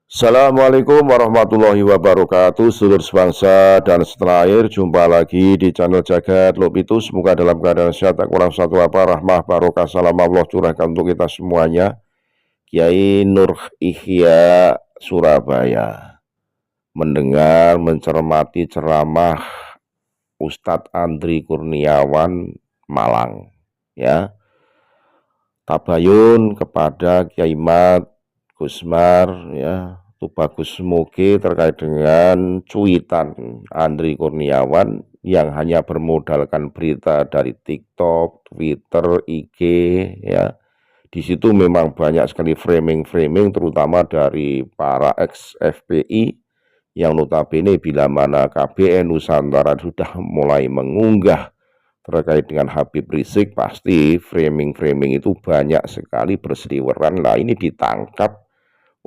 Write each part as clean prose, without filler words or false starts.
Assalamualaikum warahmatullahi wabarakatuh. Sedulur sebangsa dan setanah air, jumpa lagi di channel Jagat Lopitu. Semoga dalam keadaan sehat, tak kurang satu apa, rahmah barokah salam Allah curahkan untuk kita semuanya. Kiai Nur Ihya Surabaya mendengar mencermati ceramah Ustadz Andri Kurniawan Malang, ya, tabayun kepada Kiai Mat Gusmar, ya, itu bagus semoga terkait dengan cuitan Andri Kurniawan yang hanya bermodalkan berita dari TikTok, Twitter, IG, ya. Di situ memang banyak sekali framing-framing terutama dari para ex-FPI yang notabene bila mana KBN Nusantara sudah mulai mengunggah terkait dengan Habib Rizik, pasti framing-framing itu banyak sekali berseliweran. Lah ini ditangkap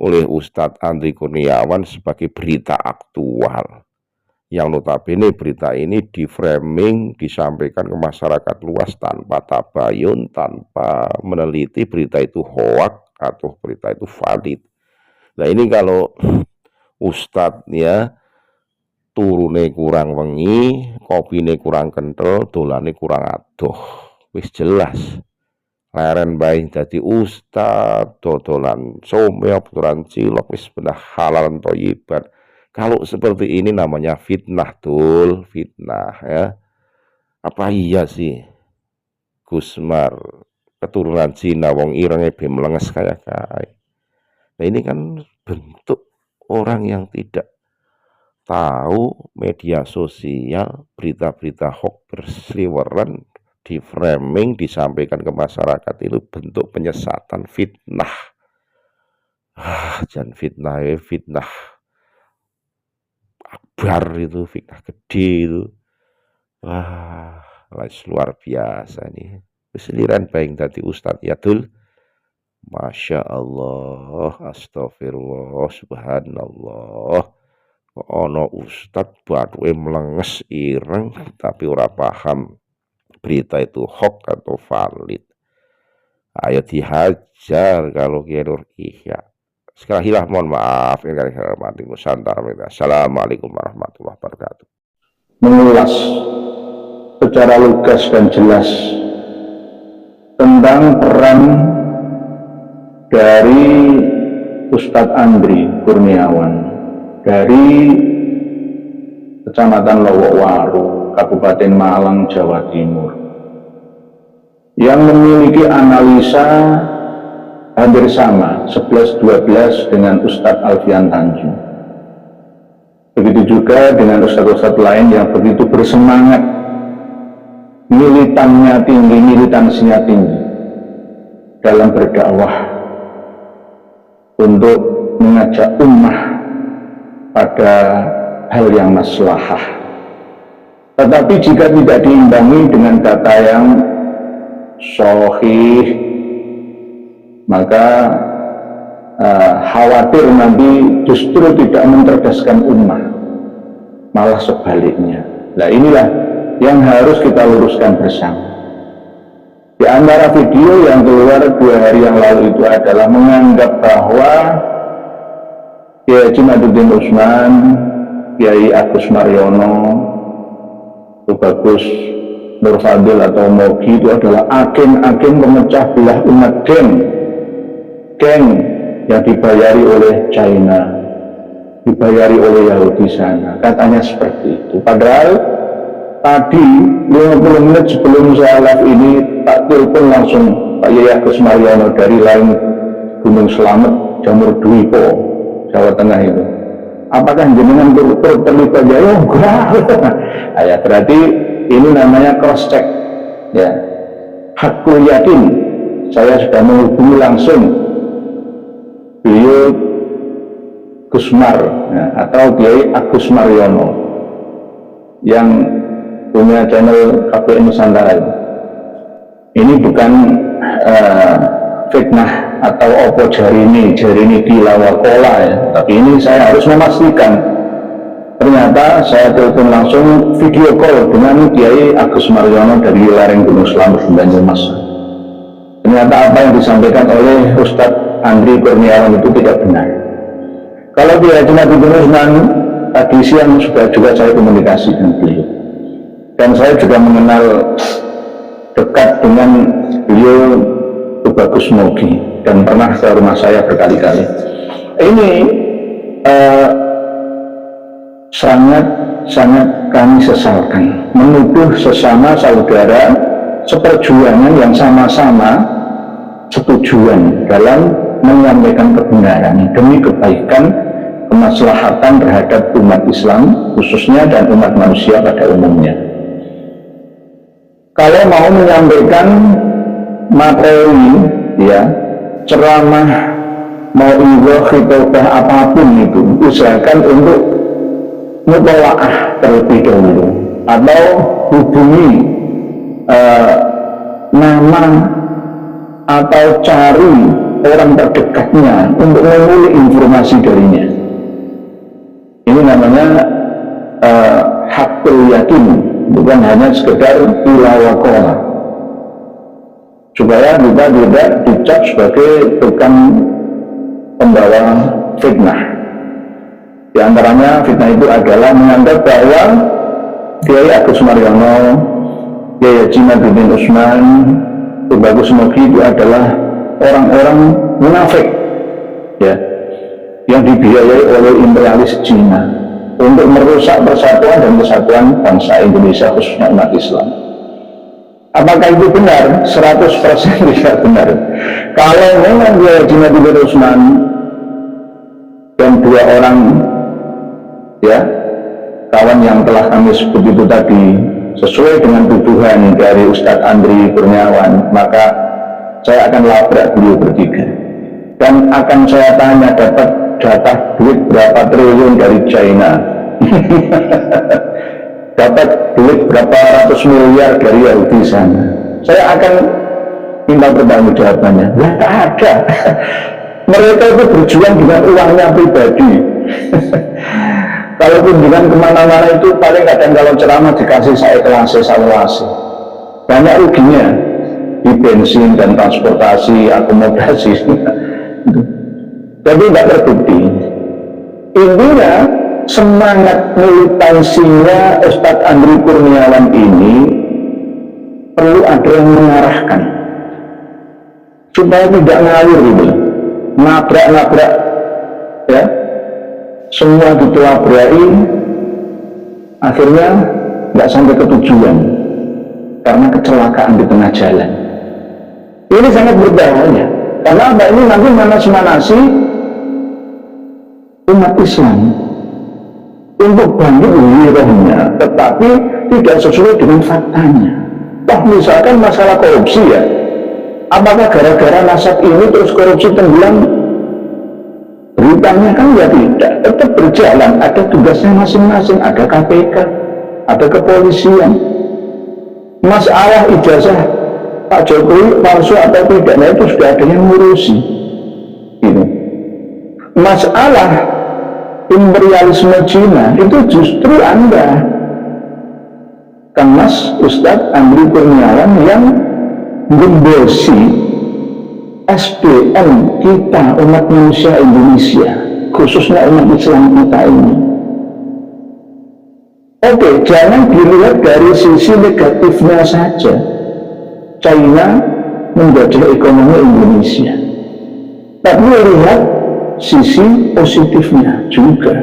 oleh Ustadz Andri Kurniawan sebagai berita aktual yang notabene berita ini di-framing, disampaikan ke masyarakat luas tanpa tabayun, tanpa meneliti berita itu hoak atau berita itu valid. Nah ini kalau Ustadz, ya, turune kurang wengi, kopine kurang kental, dolane kurang adoh, wis jelas leren bae dadi ustad, dodolan somya, puteran cilok, wis benar halal thayyiban. Kalau seperti ini namanya fitnah, dul, fitnah, ya. Apa iya sih Gusmar keturunan Cina, wong irenge be melenges kayak kae. Nah ini kan bentuk orang yang tidak tahu media sosial, berita-berita hoax berseliweran, di framing, disampaikan ke masyarakat, itu bentuk penyesatan, fitnah. Jangan fitnah, fitnah akbar itu, fitnah gede itu. Wah, luar biasa nih. Keseliran baik tadi Ustadz ya, dul. Masya Allah, astagfirullah, subhanallah. Ono ustadz bathuke melenges ireng tapi ora paham berita itu hoax atau valid. Ayo dihajar kalau Kiai Nur Ihya. Sekali lagi mohon maaf yang kami hormati Nusantara. Assalamualaikum warahmatullahi wabarakatuh. Mengulas secara lugas dan jelas tentang peran dari Ustadz Andri Kurniawan dari Kecamatan Lowowaru, Kabupaten Malang, Jawa Timur, yang memiliki analisa hampir sama 11-12 dengan Ustadz Alfian Tanjung. Begitu juga dengan ustadz-ustadz lain yang begitu bersemangat, militannya tinggi, militansinya tinggi dalam berdakwah untuk mengajak ummah pada hal yang maslahah. Tetapi jika tidak diimbangi dengan data yang sahih, maka khawatir nanti justru tidak mencerdaskan ummah, malah sebaliknya. Nah inilah yang harus kita luruskan bersama. Di antara video yang keluar 2 hari yang lalu itu adalah menganggap bahwa Kiai Haji Maduddin Usman, Kiai Agus Mariono, Bagus Nur Fadil atau Mogi itu adalah agen-agen pemecah belah umat, geng yang dibayari oleh China, dibayari oleh Yahudi sana, katanya seperti itu. Padahal tadi 50 menit sebelum saya live ini tak telepon langsung Pak Yai Agus Mariono dari lain Gunung Slamet, Jamur Dwipo, Jawa Tengah itu. Apakah jenengan terlibat? Ya enggak. Ya berarti ini namanya cross check, ya. Hakul yakin saya sudah menghubungi langsung beliau Gusmar, ya, atau Kiai Agus Mariono yang punya channel KBN Nusantara ini. Ini bukan fitnah atau opo jarini dilawakola, ya. Tapi ini saya harus memastikan. Ternyata saya telepon langsung video call dengan Kiai Agus Mariono dari lereng Gunung Slamet, Banyumas. Ternyata apa yang disampaikan oleh Ustadz Andri Kurniawan itu tidak benar. Kalau Kiai Haji Nabiuddin Utsman tadi siang juga saya komunikasi dengan beliau, dan saya juga mengenal dekat dengan beliau Tubagus Mogi dan pernah ke rumah saya berkali-kali. Ini sangat kami sesalkan menuduh sesama saudara seperjuangan yang sama-sama setujuan dalam menyampaikan kebenaran demi kebaikan kemaslahatan terhadap umat Islam khususnya dan umat manusia pada umumnya. Kalau mau menyampaikan materi, ya, ceramah, mau ibadah, khutbah apapun itu, usahakan untuk mutolaah terlebih dahulu, atau hubungi nama atau cari orang terdekatnya untuk mengulik informasi darinya. Ini namanya hakul yakin, bukan hanya sekedar ilawakola, supaya kita tidak dicap sebagai tukang pembawa fitnah. Di antaranya fitnah itu adalah menganggap bahwa Kiai Agus Mariono, Kiai Haji Nabiuddin Utsman, Tubagus Mogi itu adalah orang-orang munafik, ya, yang dibiayai oleh imperialis Cina untuk merusak persatuan dan kesatuan bangsa Indonesia khususnya umat Islam. Apakah itu benar? 100% tidak benar. Kalau memang Kiai Haji Nabiuddin Utsman dan dua orang, ya, kawan yang telah kami sebut itu tadi sesuai dengan tuduhan dari Ustadz Andri Kurniawan, maka saya akan labrak beliau bertiga dan akan saya tanya dapat jatah duit berapa triliun dari China. Dapat duit berapa ratus miliar dari Yahudi sana. Saya akan minta pertanggungjawabannya. Nggak ada. Mereka itu berjuang dengan uangnya pribadi. Kalau kunjungan kemana-mana itu paling kadang kalau ceramah dikasih saya kelas evaluasi. Banyak ruginya di bensin dan transportasi, akomodasi. Tapi tidak terbukti. Intinya semangat militansinya Ustadz Andri Kurniawan ini perlu ada yang mengarahkan supaya tidak ngalir gitu, nabrak-nabrak, ya, semua ditelabrahi, akhirnya nggak sampai ke tujuan karena kecelakaan di tengah jalan. Ini sangat berbahaya karena apa? Ini nanti manas-manasi umat Islam untuk bangkit wirahnya, tetapi tidak sesuai dengan faktanya. Toh misalkan masalah korupsi, ya, apakah gara-gara nasab ini terus korupsi tenggelam? Beritanya kan ya tidak, tetap berjalan, ada tugasnya masing-masing, ada KPK, ada kepolisian. Masalah ijazah Pak Jokowi palsu atau tidak, nah itu sudah ada yang ngurusi. Gitu. Masalah imperialisme Cina itu justru Anda, Kang Mas Ustadz Andri Kurniawan, yang membosi SDM kita umat manusia Indonesia, khususnya umat Islam kita ini. Oke, jangan dilihat dari sisi negatifnya saja. China menjajah ekonomi Indonesia, tapi lihat sisi positifnya juga.